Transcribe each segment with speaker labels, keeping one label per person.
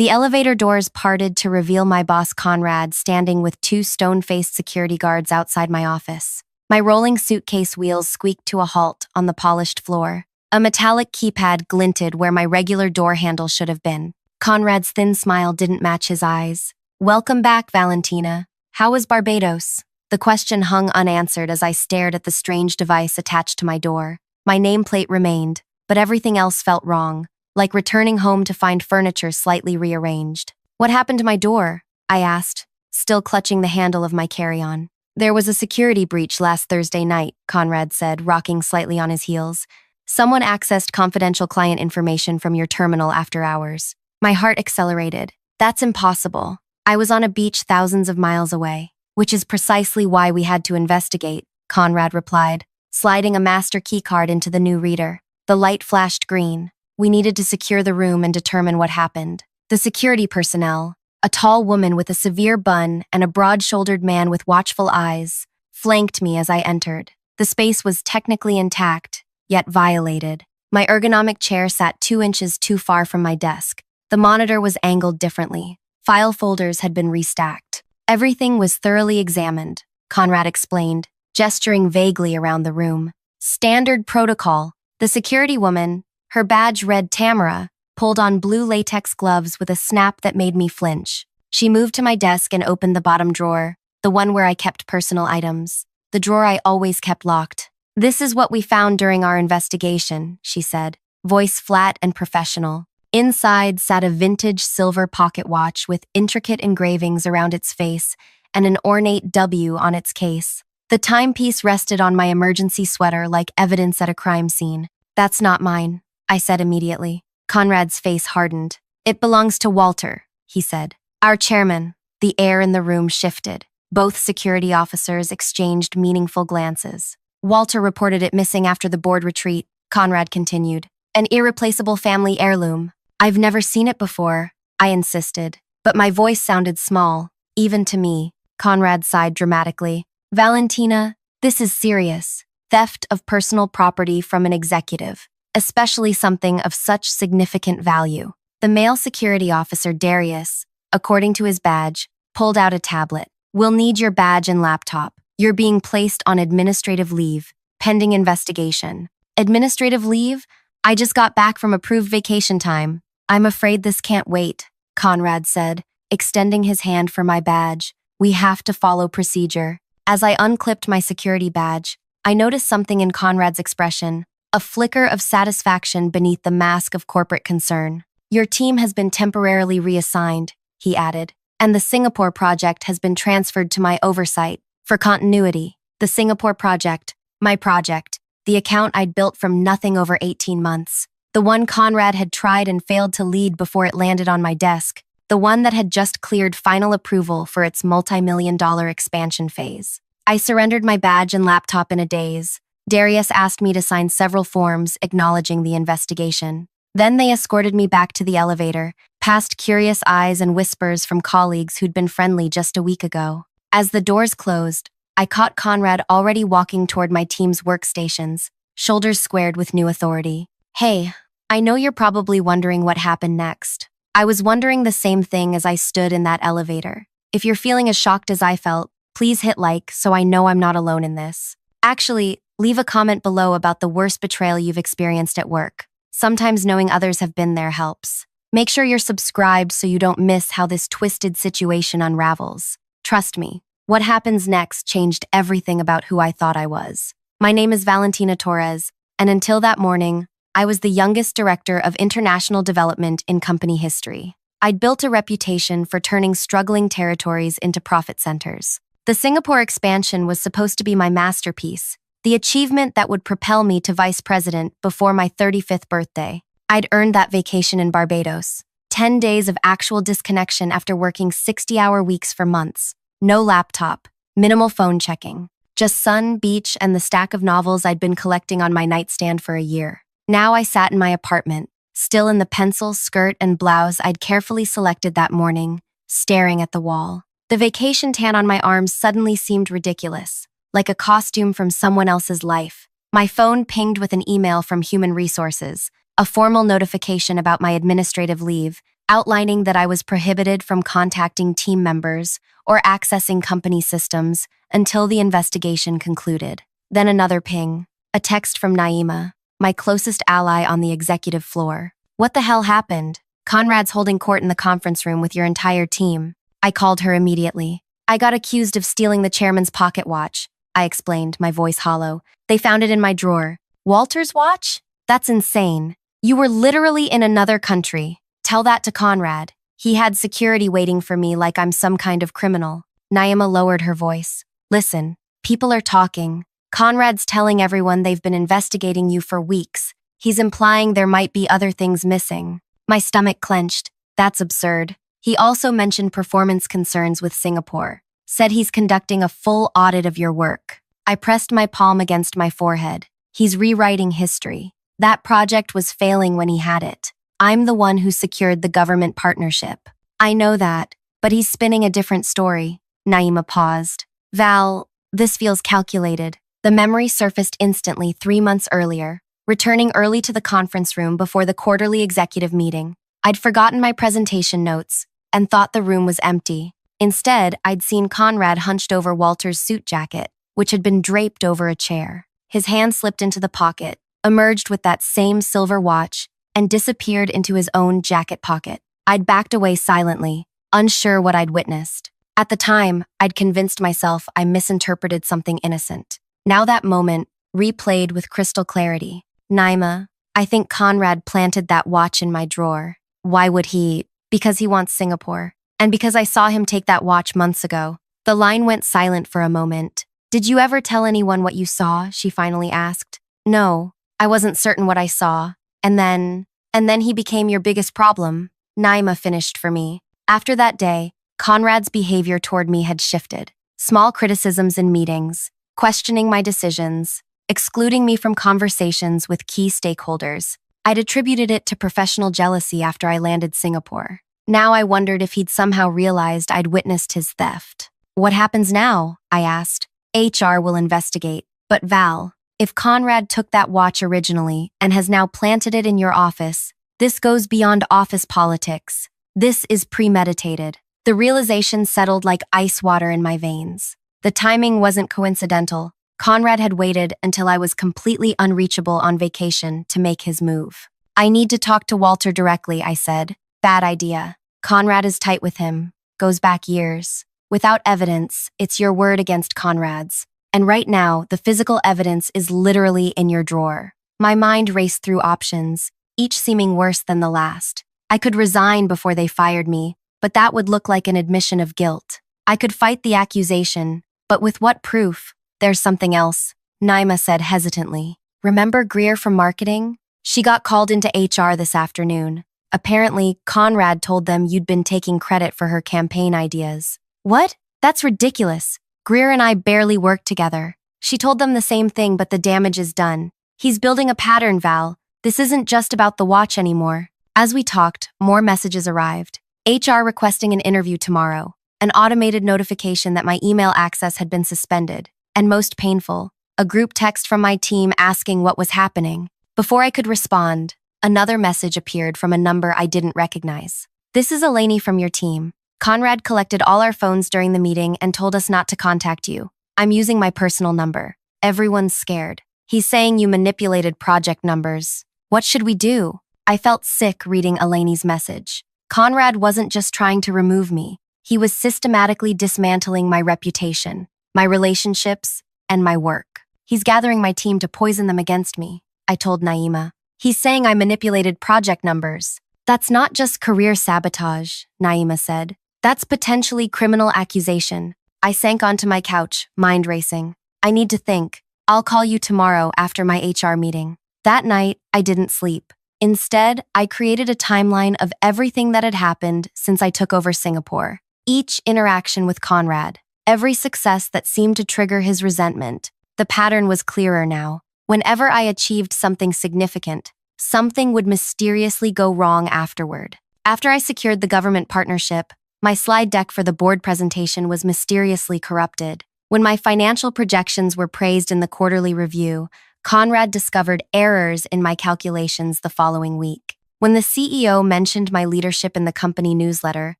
Speaker 1: The elevator doors parted to reveal my boss Conrad standing with two stone-faced security guards outside my office. My rolling suitcase wheels squeaked to a halt on the polished floor. A metallic keypad glinted where my regular door handle should have been. Conrad's thin smile didn't match his eyes. "Welcome back, Valentina. How was Barbados?" The question hung unanswered as I stared at the strange device attached to my door. My nameplate remained, but everything else felt wrong, like returning home to find furniture slightly rearranged. "What happened to my door?" I asked, still clutching the handle of my carry-on. "There was a security breach last Thursday night," Conrad said, rocking slightly on his heels. "Someone accessed confidential client information from your terminal after hours." My heart accelerated. "That's impossible. I was on a beach thousands of miles away." "Which is precisely why we had to investigate," Conrad replied, sliding a master keycard into the new reader. The light flashed green. We needed to secure the room and determine what happened. The security personnel, a tall woman with a severe bun and a broad-shouldered man with watchful eyes, flanked me as I entered. The space was technically intact, yet violated. My ergonomic chair sat 2 inches too far from my desk. The monitor was angled differently. File folders had been restacked. Everything was thoroughly examined, Conrad explained, gesturing vaguely around the room. "Standard protocol." The security woman, her badge read Tamara, pulled on blue latex gloves with a snap that made me flinch. She moved to my desk and opened the bottom drawer, the one where I kept personal items, the drawer I always kept locked. "This is what we found during our investigation," she said, voice flat and professional. Inside sat a vintage silver pocket watch with intricate engravings around its face and an ornate W on its case. The timepiece rested on my emergency sweater like evidence at a crime scene. "That's not mine," I said immediately. Conrad's face hardened. "It belongs to Walter," he said. "Our chairman." The air in the room shifted. Both security officers exchanged meaningful glances. "Walter reported it missing after the board retreat," Conrad continued. "An irreplaceable family heirloom." "I've never seen it before," I insisted, but my voice sounded small, even to me. Conrad sighed dramatically. "Valentina, this is serious. Theft of personal property from an executive, especially something of such significant value." The male security officer, Darius, according to his badge, pulled out a tablet. "We'll need your badge and laptop. You're being placed on administrative leave, pending investigation." "Administrative leave? I just got back from approved vacation time." "I'm afraid this can't wait," Conrad said, extending his hand for my badge. "We have to follow procedure." As I unclipped my security badge, I noticed something in Conrad's expression, a flicker of satisfaction beneath the mask of corporate concern. "Your team has been temporarily reassigned," he added, "and the Singapore project has been transferred to my oversight. For continuity, the Singapore project, my project, the account I'd built from nothing over 18 months. The one Conrad had tried and failed to lead before it landed on my desk. The one that had just cleared final approval for its multi-million-dollar expansion phase. I surrendered my badge and laptop in a daze. Darius asked me to sign several forms acknowledging the investigation. Then they escorted me back to the elevator, past curious eyes and whispers from colleagues who'd been friendly just a week ago. As the doors closed, I caught Conrad already walking toward my team's workstations, shoulders squared with new authority. "Hey, I know you're probably wondering what happened next." I was wondering the same thing as I stood in that elevator. If you're feeling as shocked as I felt, please hit like so I know I'm not alone in this. Actually, leave a comment below about the worst betrayal you've experienced at work. Sometimes knowing others have been there helps. Make sure you're subscribed so you don't miss how this twisted situation unravels. Trust me, what happens next changed everything about who I thought I was. My name is Valentina Torres, and until that morning, I was the youngest director of international development in company history. I'd built a reputation for turning struggling territories into profit centers. The Singapore expansion was supposed to be my masterpiece, the achievement that would propel me to vice president before my 35th birthday. I'd earned that vacation in Barbados, 10 days of actual disconnection after working 60-hour weeks for months. No laptop, minimal phone checking, just sun, beach, and the stack of novels I'd been collecting on my nightstand for a year. Now I sat in my apartment, still in the pencil, skirt, and blouse I'd carefully selected that morning, staring at the wall. The vacation tan on my arms suddenly seemed ridiculous, like a costume from someone else's life. My phone pinged with an email from Human Resources, a formal notification about my administrative leave. outlining that I was prohibited from contacting team members or accessing company systems until the investigation concluded. Then another ping, a text from Naima, my closest ally on the executive floor. What the hell happened? Conrad's holding court in the conference room with your entire team. I called her immediately. I got accused of stealing the chairman's pocket watch, I explained, my voice hollow. They found it in my drawer. Walter's watch? That's insane. You were literally in another country. Tell that to Conrad. He had security waiting for me like I'm some kind of criminal. Naima lowered her voice. Listen, people are talking. Conrad's telling everyone they've been investigating you for weeks. He's implying there might be other things missing. My stomach clenched. That's absurd. He also mentioned performance concerns with Singapore. Said he's conducting a full audit of your work. I pressed my palm against my forehead. He's rewriting history. That project was failing when he had it. I'm the one who secured the government partnership. I know that, but he's spinning a different story. Naima paused. Val, this feels calculated. The memory surfaced instantly 3 months earlier, returning early to the conference room before the quarterly executive meeting. I'd forgotten my presentation notes and thought the room was empty. Instead, I'd seen Conrad hunched over Walter's suit jacket, which had been draped over a chair. His hand slipped into the pocket, emerged with that same silver watch, and disappeared into his own jacket pocket. I'd backed away silently, unsure what I'd witnessed. At the time, I'd convinced myself I misinterpreted something innocent. Now that moment replayed with crystal clarity. Naima, I think Conrad planted that watch in my drawer. Why would he? Because he wants Singapore. And because I saw him take that watch months ago. The line went silent for a moment. Did you ever tell anyone what you saw? She finally asked. No, I wasn't certain what I saw. And then he became your biggest problem. Naima finished for me. After that day, Conrad's behavior toward me had shifted. Small criticisms in meetings, questioning my decisions, excluding me from conversations with key stakeholders. I'd attributed it to professional jealousy after I landed Singapore. Now I wondered if he'd somehow realized I'd witnessed his theft. What happens now? I asked. HR will investigate. But Val, if Conrad took that watch originally and has now planted it in your office, this goes beyond office politics. This is premeditated. The realization settled like ice water in my veins. The timing wasn't coincidental. Conrad had waited until I was completely unreachable on vacation to make his move. I need to talk to Walter directly, I said. Bad idea. Conrad is tight with him. Goes back years. Without evidence, it's your word against Conrad's. And right now, the physical evidence is literally in your drawer. My mind raced through options, each seeming worse than the last. I could resign before they fired me, but that would look like an admission of guilt. I could fight the accusation, but with what proof? There's something else, Naima said hesitantly. Remember Greer from marketing? She got called into HR this afternoon. Apparently, Conrad told them you'd been taking credit for her campaign ideas. What? That's ridiculous. Greer and I barely worked together. She told them the same thing, but the damage is done. He's building a pattern, Val. This isn't just about the watch anymore. As we talked, more messages arrived. HR requesting an interview tomorrow. An automated notification that my email access had been suspended. And most painful, a group text from my team asking what was happening. Before I could respond, another message appeared from a number I didn't recognize. This is Eleni from your team. Conrad collected all our phones during the meeting and told us not to contact you. I'm using my personal number. Everyone's scared. He's saying you manipulated project numbers. What should we do? I felt sick reading Eleni's message. Conrad wasn't just trying to remove me. He was systematically dismantling my reputation, my relationships, and my work. He's gathering my team to poison them against me, I told Naima. He's saying I manipulated project numbers. That's not just career sabotage, Naima said. That's potentially criminal accusation. I sank onto my couch, mind racing. I need to think. I'll call you tomorrow after my HR meeting. That night, I didn't sleep. Instead, I created a timeline of everything that had happened since I took over Singapore. Each interaction with Conrad, every success that seemed to trigger his resentment. The pattern was clearer now. Whenever I achieved something significant, something would mysteriously go wrong afterward. After I secured the government partnership, my slide deck for the board presentation was mysteriously corrupted. When my financial projections were praised in the quarterly review, Conrad discovered errors in my calculations the following week. When the CEO mentioned my leadership in the company newsletter,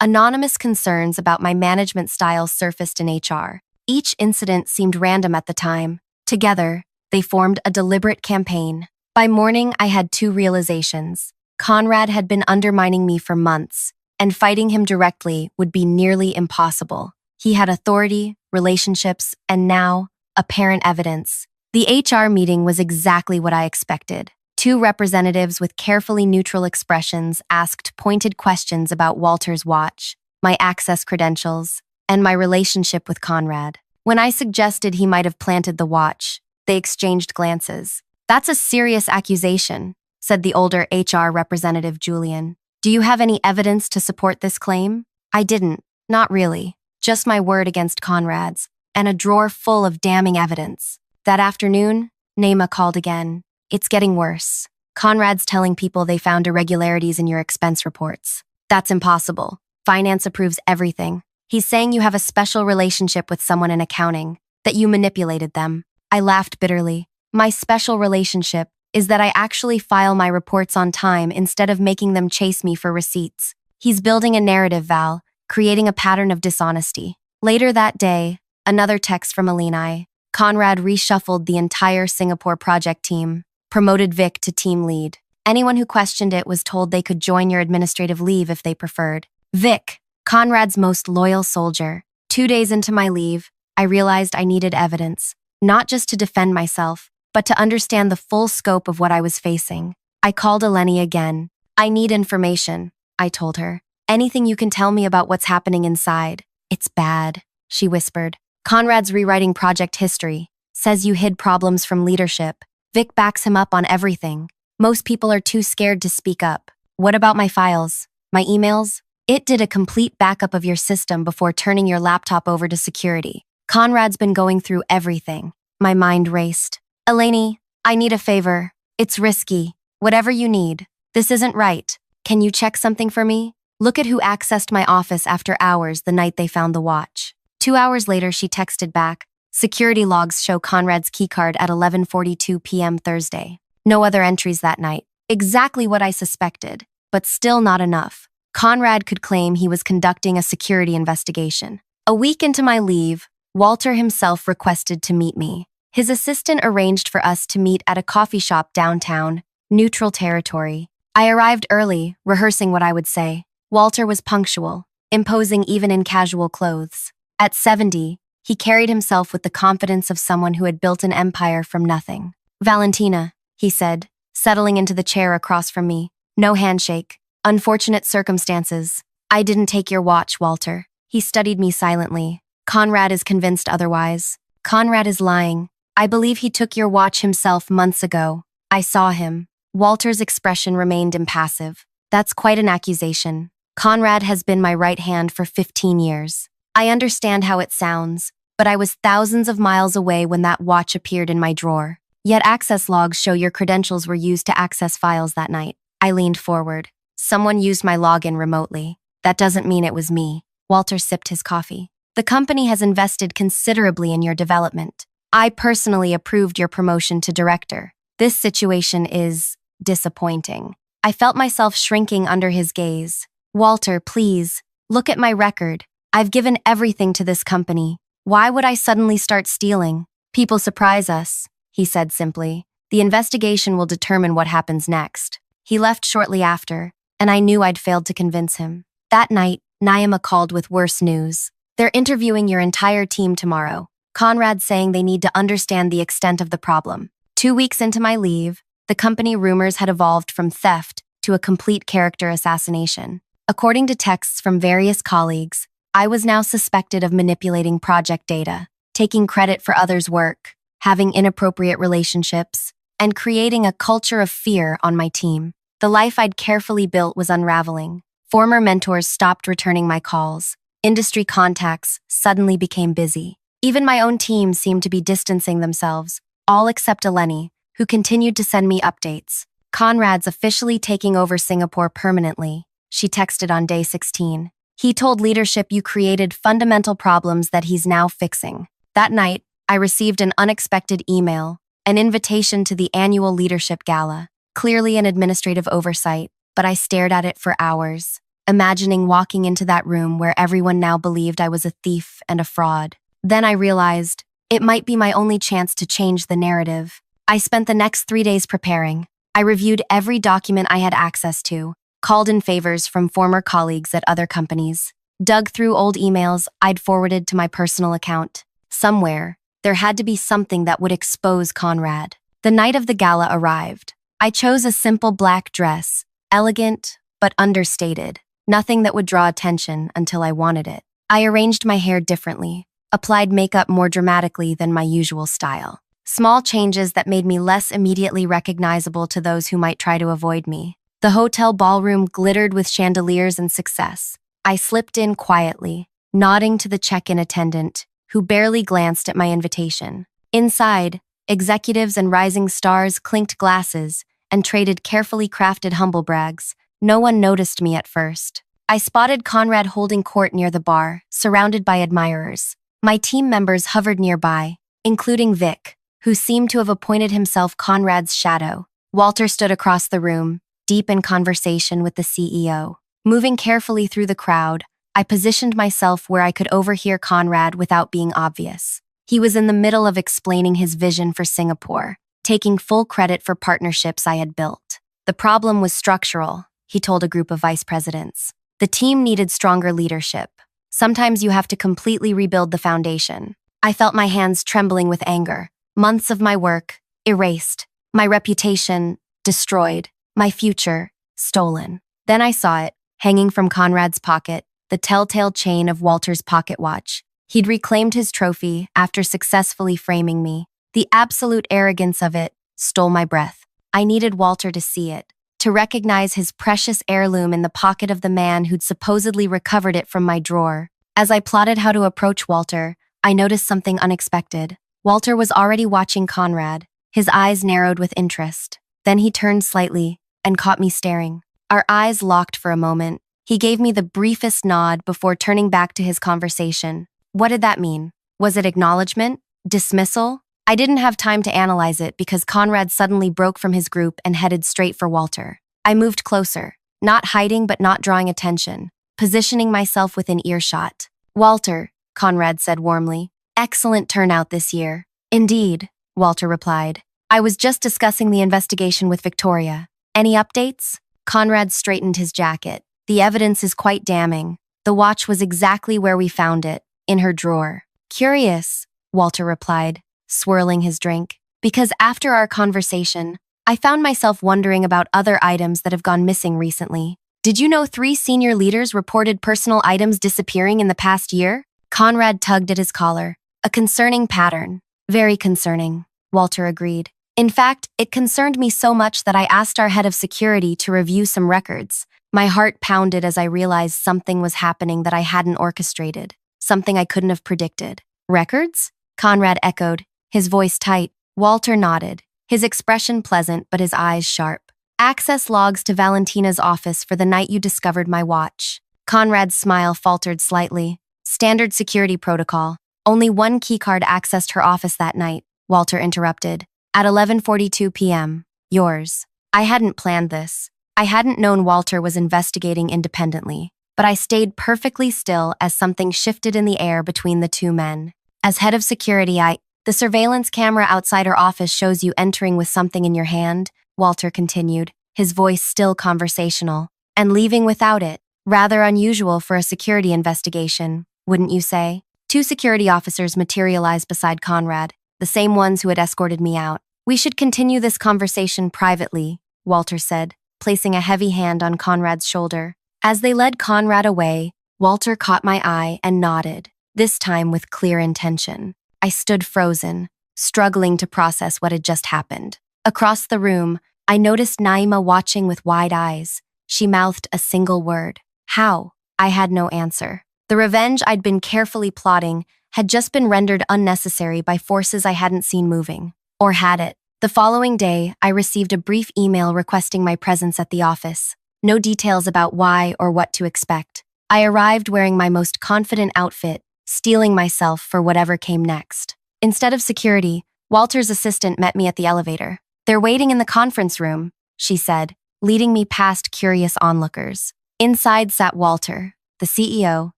Speaker 1: anonymous concerns about my management style surfaced in HR. Each incident seemed random at the time. Together, they formed a deliberate campaign. By morning, I had two realizations. Conrad had been undermining me for months, and fighting him directly would be nearly impossible. He had authority, relationships, and now, apparent evidence. The HR meeting was exactly what I expected. Two representatives with carefully neutral expressions asked pointed questions about Walter's watch, my access credentials, and my relationship with Conrad. When I suggested he might have planted the watch, they exchanged glances. "That's a serious accusation," said the older HR representative Julian. "Do you have any evidence to support this claim?" I didn't. Not really. Just my word against Conrad's, and a drawer full of damning evidence. That afternoon, Naima called again. "It's getting worse. Conrad's telling people they found irregularities in your expense reports." "That's impossible. Finance approves everything. He's saying you have a special relationship with someone in accounting, that you manipulated them." I laughed bitterly. "My special relationship is that I actually file my reports on time instead of making them chase me for receipts. He's building a narrative, Val, creating a pattern of dishonesty." Later that day, another text from Aline. Conrad reshuffled the entire Singapore project team, promoted Vic to team lead. Anyone who questioned it was told they could join your administrative leave if they preferred. Vic, Conrad's most loyal soldier. 2 days into my leave, I realized I needed evidence, not just to defend myself, but to understand the full scope of what I was facing. I called Eleni again. "I need information," I told her. "Anything you can tell me about what's happening inside." "It's bad," she whispered. "Conrad's rewriting project history, says you hid problems from leadership. Vic backs him up on everything. Most people are too scared to speak up." "What about my files? My emails?" "It did a complete backup of your system before turning your laptop over to security. Conrad's been going through everything." My mind raced. "Eleni, I need a favor. It's risky. Whatever you need. This isn't right. Can you check something for me? Look at who accessed my office after hours the night they found the watch." 2 hours later, she texted back. "Security logs show Conrad's keycard at 11:42 p.m. Thursday. No other entries that night." Exactly what I suspected, but still not enough. Conrad could claim he was conducting a security investigation. A week into my leave, Walter himself requested to meet me. His assistant arranged for us to meet at a coffee shop downtown, neutral territory. I arrived early, rehearsing what I would say. Walter was punctual, imposing even in casual clothes. At 70, he carried himself with the confidence of someone who had built an empire from nothing. "Valentina," he said, settling into the chair across from me. No handshake. "Unfortunate circumstances. I didn't take your watch, Walter." He studied me silently. "Conrad is convinced otherwise." "Conrad is lying. I believe he took your watch himself months ago. I saw him." Walter's expression remained impassive. "That's quite an accusation. Conrad has been my right hand for 15 years. I understand how it sounds, but I was thousands of miles away when that watch appeared in my drawer. Yet access logs show your credentials were used to access files that night." I leaned forward. "Someone used my login remotely. That doesn't mean it was me." Walter sipped his coffee. "The company has invested considerably in your development. I personally approved your promotion to director. This situation is disappointing." I felt myself shrinking under his gaze. "Walter, please, look at my record. I've given everything to this company. Why would I suddenly start stealing?" "People surprise us," he said simply. "The investigation will determine what happens next." He left shortly after, and I knew I'd failed to convince him. That night, Naima called with worse news. "They're interviewing your entire team tomorrow. Conrad's saying they need to understand the extent of the problem." 2 weeks into my leave, the company rumors had evolved from theft to a complete character assassination. According to texts from various colleagues, I was now suspected of manipulating project data, taking credit for others' work, having inappropriate relationships, and creating a culture of fear on my team. The life I'd carefully built was unraveling. Former mentors stopped returning my calls. Industry contacts suddenly became busy. Even my own team seemed to be distancing themselves, all except Eleni, who continued to send me updates. "Conrad's officially taking over Singapore permanently," she texted on day 16. "He told leadership you created fundamental problems that he's now fixing." That night, I received an unexpected email, an invitation to the annual leadership gala, clearly an administrative oversight. but I stared at it for hours, imagining walking into that room where everyone now believed I was a thief and a fraud. Then I realized it might be my only chance to change the narrative. I spent the next 3 days preparing. I reviewed every document I had access to, called in favors from former colleagues at other companies, dug through old emails I'd forwarded to my personal account. Somewhere, there had to be something that would expose Conrad. The night of the gala arrived. I chose a simple black dress, elegant but understated, nothing that would draw attention until I wanted it. I arranged my hair differently, applied makeup more dramatically than my usual style. Small changes that made me less immediately recognizable to those who might try to avoid me. The hotel ballroom glittered with chandeliers and success. I slipped in quietly, nodding to the check-in attendant, who barely glanced at my invitation. Inside, executives and rising stars clinked glasses and traded carefully crafted humble brags. No one noticed me at first. I spotted Conrad holding court near the bar, surrounded by admirers. My team members hovered nearby, including Vic, who seemed to have appointed himself Conrad's shadow. Walter stood across the room, deep in conversation with the CEO. Moving carefully through the crowd, I positioned myself where I could overhear Conrad without being obvious. He was in the middle of explaining his vision for Singapore, taking full credit for partnerships I had built. The problem was structural, he told a group of vice presidents. The team needed stronger leadership. Sometimes you have to completely rebuild the foundation. I felt my hands trembling with anger. Months of my work, erased. My reputation, destroyed. My future, stolen. Then I saw it, hanging from Conrad's pocket, the telltale chain of Walter's pocket watch. He'd reclaimed his trophy after successfully framing me. The absolute arrogance of it stole my breath. I needed Walter to see it, to recognize his precious heirloom in the pocket of the man who'd supposedly recovered it from my drawer. As I plotted how to approach Walter, I noticed something unexpected. Walter was already watching Conrad, his eyes narrowed with interest. Then he turned slightly and caught me staring. Our eyes locked for a moment. He gave me the briefest nod before turning back to his conversation. What did that mean? Was it acknowledgement? Dismissal? I didn't have time to analyze it because Conrad suddenly broke from his group and headed straight for Walter. I moved closer, not hiding but not drawing attention, positioning myself within earshot. Walter, Conrad said warmly, excellent turnout this year. Indeed, Walter replied. I was just discussing the investigation with Victoria. Any updates? Conrad straightened his jacket. The evidence is quite damning. The watch was exactly where we found it, in her drawer. Curious, Walter replied, swirling his drink. Because after our conversation, I found myself wondering about other items that have gone missing recently. Did you know 3 senior leaders reported personal items disappearing in the past year? Conrad tugged at his collar. A concerning pattern. Very concerning, Walter agreed. In fact, it concerned me so much that I asked our head of security to review some records. My heart pounded as I realized something was happening that I hadn't orchestrated, something I couldn't have predicted. Records? Conrad echoed, his voice tight. Walter nodded, his expression pleasant but his eyes sharp. Access logs to Valentina's office for the night you discovered my watch. Conrad's smile faltered slightly. Standard security protocol. Only one keycard accessed her office that night, Walter interrupted. At 11:42 p.m. Yours. I hadn't planned this. I hadn't known Walter was investigating independently, but I stayed perfectly still as something shifted in the air between the two men. As head of security, the surveillance camera outside her office shows you entering with something in your hand, Walter continued, his voice still conversational, and leaving without it. Rather unusual for a security investigation, wouldn't you say? 2 security officers materialized beside Conrad, the same ones who had escorted me out. We should continue this conversation privately, Walter said, placing a heavy hand on Conrad's shoulder. As they led Conrad away, Walter caught my eye and nodded, this time with clear intention. I stood frozen, struggling to process what had just happened. Across the room, I noticed Naima watching with wide eyes. She mouthed a single word. How? I had no answer. The revenge I'd been carefully plotting had just been rendered unnecessary by forces I hadn't seen moving. Or had it? The following day, I received a brief email requesting my presence at the office. No details about why or what to expect. I arrived wearing my most confident outfit, steeling myself for whatever came next. Instead of security, Walter's assistant met me at the elevator. They're waiting in the conference room, she said, leading me past curious onlookers. Inside sat Walter, the CEO,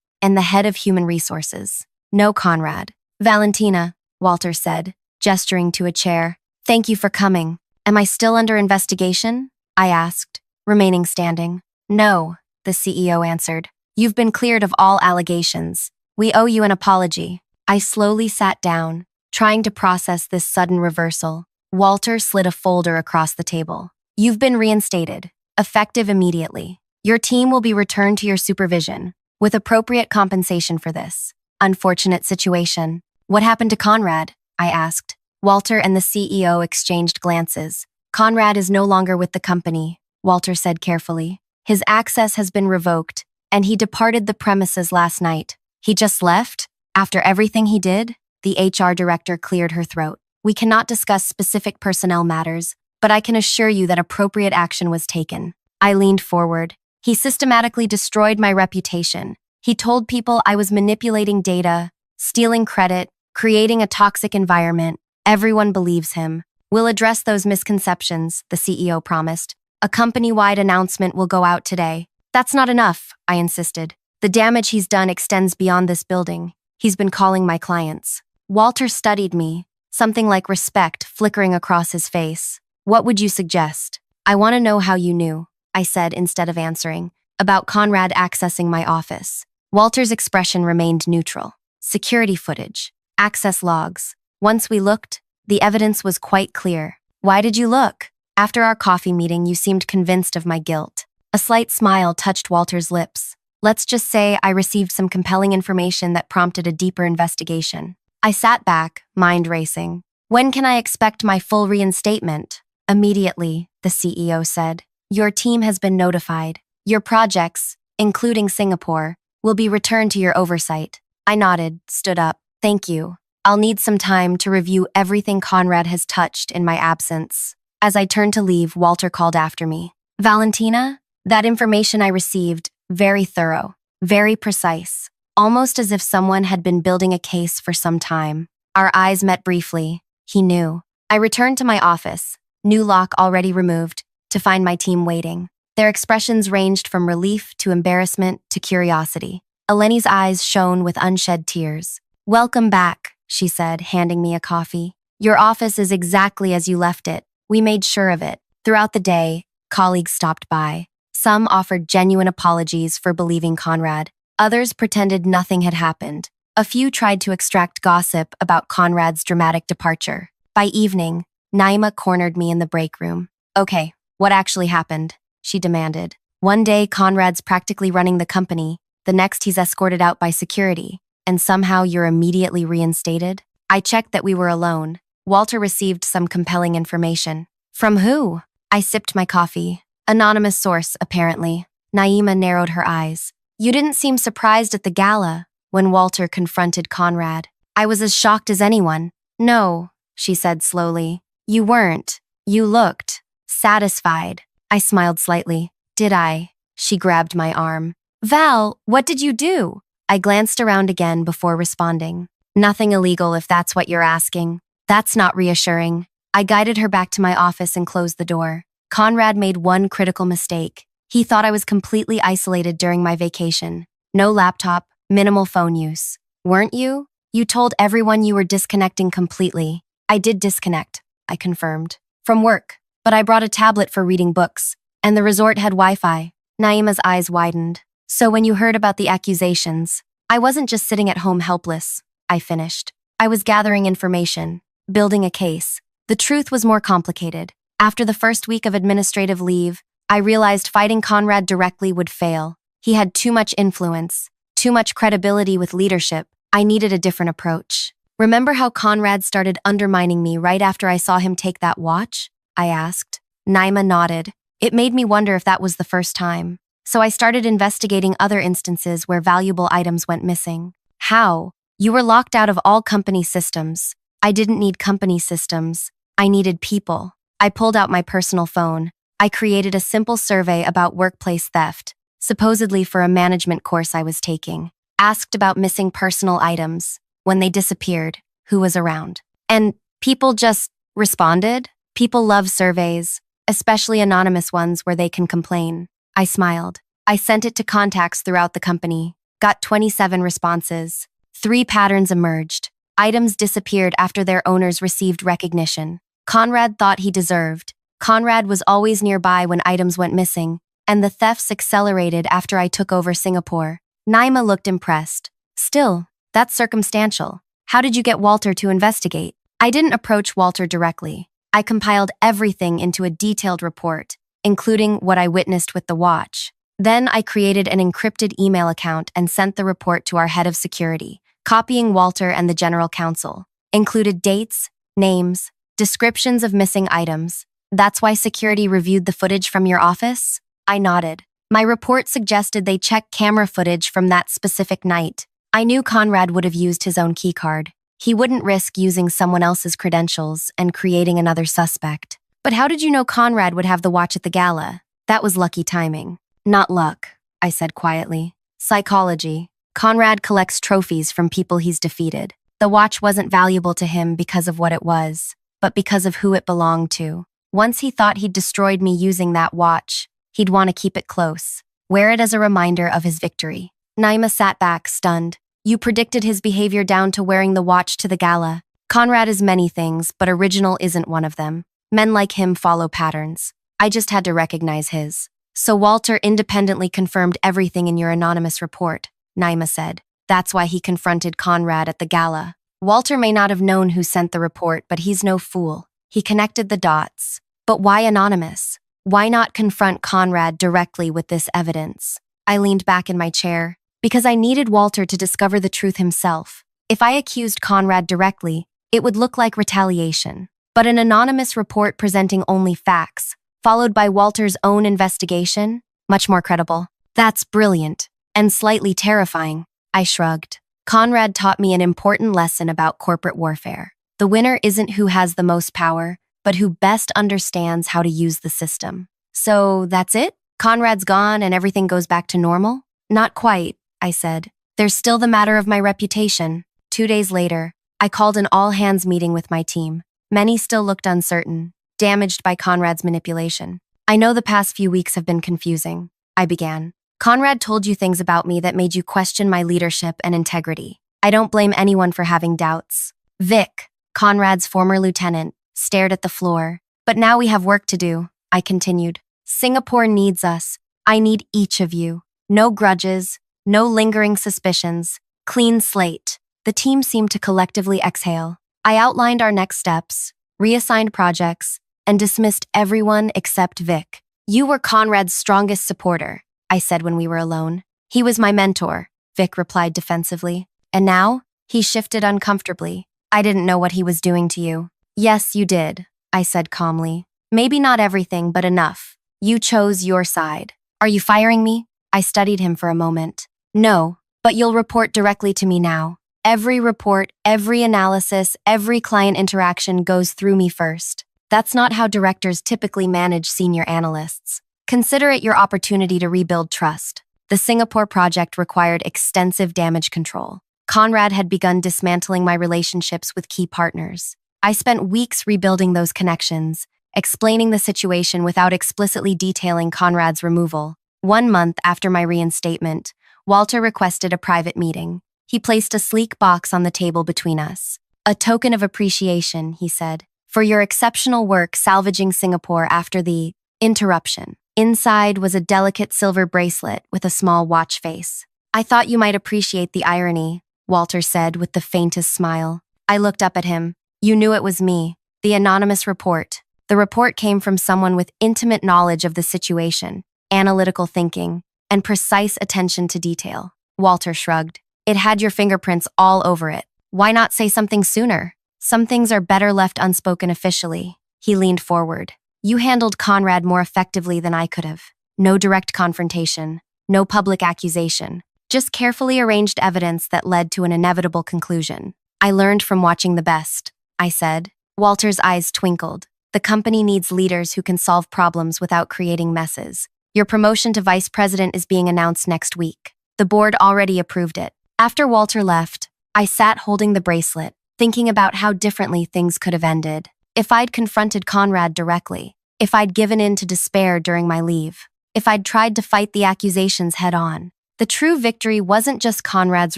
Speaker 1: and the head of human resources. No Conrad. Valentina, Walter said, gesturing to a chair. Thank you for coming. Am I still under investigation? I asked, remaining standing. No, the CEO answered. You've been cleared of all allegations. We owe you an apology. I slowly sat down, trying to process this sudden reversal. Walter slid a folder across the table. You've been reinstated, effective immediately. Your team will be returned to your supervision, with appropriate compensation for this. Unfortunate situation. What happened to Conrad? I asked. Walter and the CEO exchanged glances. Conrad is no longer with the company, Walter said carefully. His access has been revoked, and he departed the premises last night. He just left? After everything he did? The HR director cleared her throat. We cannot discuss specific personnel matters, but I can assure you that appropriate action was taken. I leaned forward. He systematically destroyed my reputation. He told people I was manipulating data, stealing credit, creating a toxic environment. Everyone believes him. We'll address those misconceptions, the CEO promised. A company-wide announcement will go out today. That's not enough, I insisted. The damage he's done extends beyond this building. He's been calling my clients. Walter studied me, something like respect flickering across his face. What would you suggest? I want to know how you knew, I said instead of answering, about Conrad accessing my office. Walter's expression remained neutral. Security footage, access logs. Once we looked, the evidence was quite clear. Why did you look? After our coffee meeting, you seemed convinced of my guilt. A slight smile touched Walter's lips. Let's just say I received some compelling information that prompted a deeper investigation. I sat back, mind racing. When can I expect my full reinstatement? Immediately, the CEO said. Your team has been notified. Your projects, including Singapore, will be returned to your oversight. I nodded, stood up. Thank you. I'll need some time to review everything Conrad has touched in my absence. As I turned to leave, Walter called after me. Valentina, that information I received, very thorough, very precise, almost as if someone had been building a case for some time. Our eyes met briefly. He knew. I returned to my office, new lock already removed, to find my team waiting. Their expressions ranged from relief to embarrassment to curiosity. Eleni's eyes shone with unshed tears. Welcome back, she said, handing me a coffee. Your office is exactly as you left it. We made sure of it. Throughout the day, colleagues stopped by. Some offered genuine apologies for believing Conrad. Others pretended nothing had happened. A few tried to extract gossip about Conrad's dramatic departure. By evening, Naima cornered me in the break room. Okay, what actually happened? She demanded. One day, Conrad's practically running the company. The next, he's escorted out by security. And somehow you're immediately reinstated? I checked that we were alone. Walter received some compelling information. From who? I sipped my coffee. Anonymous source, apparently. Naima narrowed her eyes. You didn't seem surprised at the gala when Walter confronted Conrad. I was as shocked as anyone. No, she said slowly. You weren't. You looked satisfied. I smiled slightly. Did I? She grabbed my arm. Val, what did you do? I glanced around again before responding. Nothing illegal if that's what you're asking. That's not reassuring. I guided her back to my office and closed the door. Conrad made one critical mistake. He thought I was completely isolated during my vacation. No laptop, minimal phone use. Weren't you? You told everyone you were disconnecting completely. I did disconnect, I confirmed. From work, but I brought a tablet for reading books, and the resort had Wi-Fi. Naima's eyes widened. So when you heard about the accusations, I wasn't just sitting at home helpless, I finished. I was gathering information, building a case. The truth was more complicated. After the first week of administrative leave, I realized fighting Conrad directly would fail. He had too much influence, too much credibility with leadership. I needed a different approach. Remember how Conrad started undermining me right after I saw him take that watch? I asked. Naima nodded. It made me wonder if that was the first time. So I started investigating other instances where valuable items went missing. How? You were locked out of all company systems. I didn't need company systems. I needed people. I pulled out my personal phone. I created a simple survey about workplace theft, supposedly for a management course I was taking. Asked about missing personal items. When they disappeared, who was around? And people just responded. People love surveys. especially anonymous ones where they can complain. I smiled. I sent it to contacts throughout the company. Got 27 responses. 3 patterns emerged. Items disappeared after their owners received recognition. Conrad thought he deserved. Conrad was always nearby when items went missing, and the thefts accelerated after I took over Singapore. Naima looked impressed. Still, that's circumstantial. How did you get Walter to investigate? I didn't approach Walter directly. I compiled everything into a detailed report, including what I witnessed with the watch. Then I created an encrypted email account and sent the report to our head of security, copying Walter and the general counsel. Included dates, names, descriptions of missing items. That's why security reviewed the footage from your office? I nodded. My report suggested they check camera footage from that specific night. I knew Conrad would have used his own keycard. He wouldn't risk using someone else's credentials and creating another suspect. But how did you know Conrad would have the watch at the gala? That was lucky timing. Not luck, I said quietly. Psychology. Conrad collects trophies from people he's defeated. The watch wasn't valuable to him because of what it was, but because of who it belonged to. Once he thought he'd destroyed me using that watch, he'd want to keep it close, wear it as a reminder of his victory. Naima sat back, stunned. You predicted his behavior down to wearing the watch to the gala. Conrad is many things, but original isn't one of them. Men like him follow patterns. I just had to recognize his. So Walter independently confirmed everything in your anonymous report, Naima said. That's why he confronted Conrad at the gala. Walter may not have known who sent the report, but he's no fool. He connected the dots. But why anonymous? Why not confront Conrad directly with this evidence? I leaned back in my chair. Because I needed Walter to discover the truth himself. If I accused Conrad directly, it would look like retaliation. But an anonymous report presenting only facts, followed by Walter's own investigation, much more credible. That's brilliant, and slightly terrifying. I shrugged. Conrad taught me an important lesson about corporate warfare. The winner isn't who has the most power, but who best understands how to use the system. So that's it? Conrad's gone and everything goes back to normal? Not quite, I said. There's still the matter of my reputation. 2 days later, I called an all-hands meeting with my team. Many still looked uncertain, damaged by Conrad's manipulation. I know the past few weeks have been confusing, I began. Conrad told you things about me that made you question my leadership and integrity. I don't blame anyone for having doubts. Vic, Conrad's former lieutenant, stared at the floor. But now we have work to do, I continued. Singapore needs us. I need each of you. No grudges. No lingering suspicions. Clean slate. The team seemed to collectively exhale. I outlined our next steps, reassigned projects, and dismissed everyone except Vic. You were Conrad's strongest supporter, I said when we were alone. He was my mentor, Vic replied defensively. And now, he shifted uncomfortably. I didn't know what he was doing to you. Yes, you did, I said calmly. Maybe not everything, but enough. You chose your side. Are you firing me? I studied him for a moment. No, but you'll report directly to me now. Every report, every analysis, every client interaction goes through me first. That's not how directors typically manage senior analysts. Consider it your opportunity to rebuild trust. The Singapore project required extensive damage control. Conrad had begun dismantling my relationships with key partners. I spent weeks rebuilding those connections, explaining the situation without explicitly detailing Conrad's removal. 1 month after my reinstatement, Walter requested a private meeting. He placed a sleek box on the table between us. A token of appreciation, he said, for your exceptional work salvaging Singapore after the interruption. Inside was a delicate silver bracelet with a small watch face. I thought you might appreciate the irony, Walter said with the faintest smile. I looked up at him. You knew it was me. The anonymous report. The report came from someone with intimate knowledge of the situation, analytical thinking, and precise attention to detail. Walter shrugged. It had your fingerprints all over it. Why not say something sooner? Some things are better left unspoken officially. He leaned forward. You handled Conrad more effectively than I could have. No direct confrontation, no public accusation, just carefully arranged evidence that led to an inevitable conclusion. I learned from watching the best, I said. Walter's eyes twinkled. The company needs leaders who can solve problems without creating messes. Your promotion to vice president is being announced next week. The board already approved it. After Walter left, I sat holding the bracelet, thinking about how differently things could have ended. If I'd confronted Conrad directly, if I'd given in to despair during my leave, if I'd tried to fight the accusations head on. The true victory wasn't just Conrad's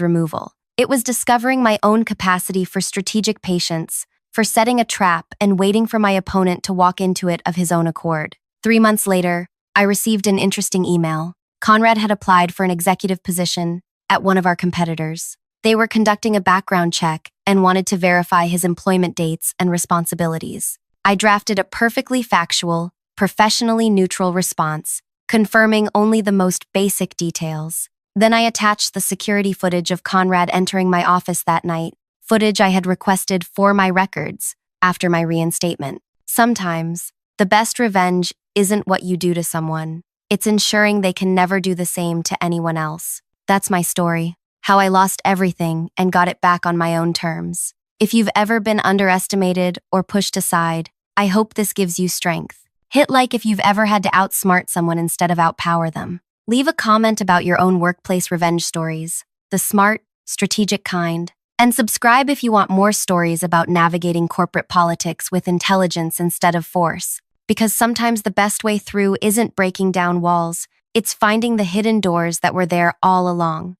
Speaker 1: removal. It was discovering my own capacity for strategic patience, for setting a trap and waiting for my opponent to walk into it of his own accord. 3 months later, I received an interesting email. Conrad had applied for an executive position at one of our competitors. They were conducting a background check and wanted to verify his employment dates and responsibilities. I drafted a perfectly factual, professionally neutral response, confirming only the most basic details. Then I attached the security footage of Conrad entering my office that night, footage I had requested for my records after my reinstatement. Sometimes, the best revenge isn't what you do to someone. It's ensuring they can never do the same to anyone else. That's my story. How I lost everything and got it back on my own terms. If you've ever been underestimated or pushed aside, I hope this gives you strength. Hit like if you've ever had to outsmart someone instead of outpower them. Leave a comment about your own workplace revenge stories, the smart, strategic kind. And subscribe if you want more stories about navigating corporate politics with intelligence instead of force. Because sometimes the best way through isn't breaking down walls, it's finding the hidden doors that were there all along.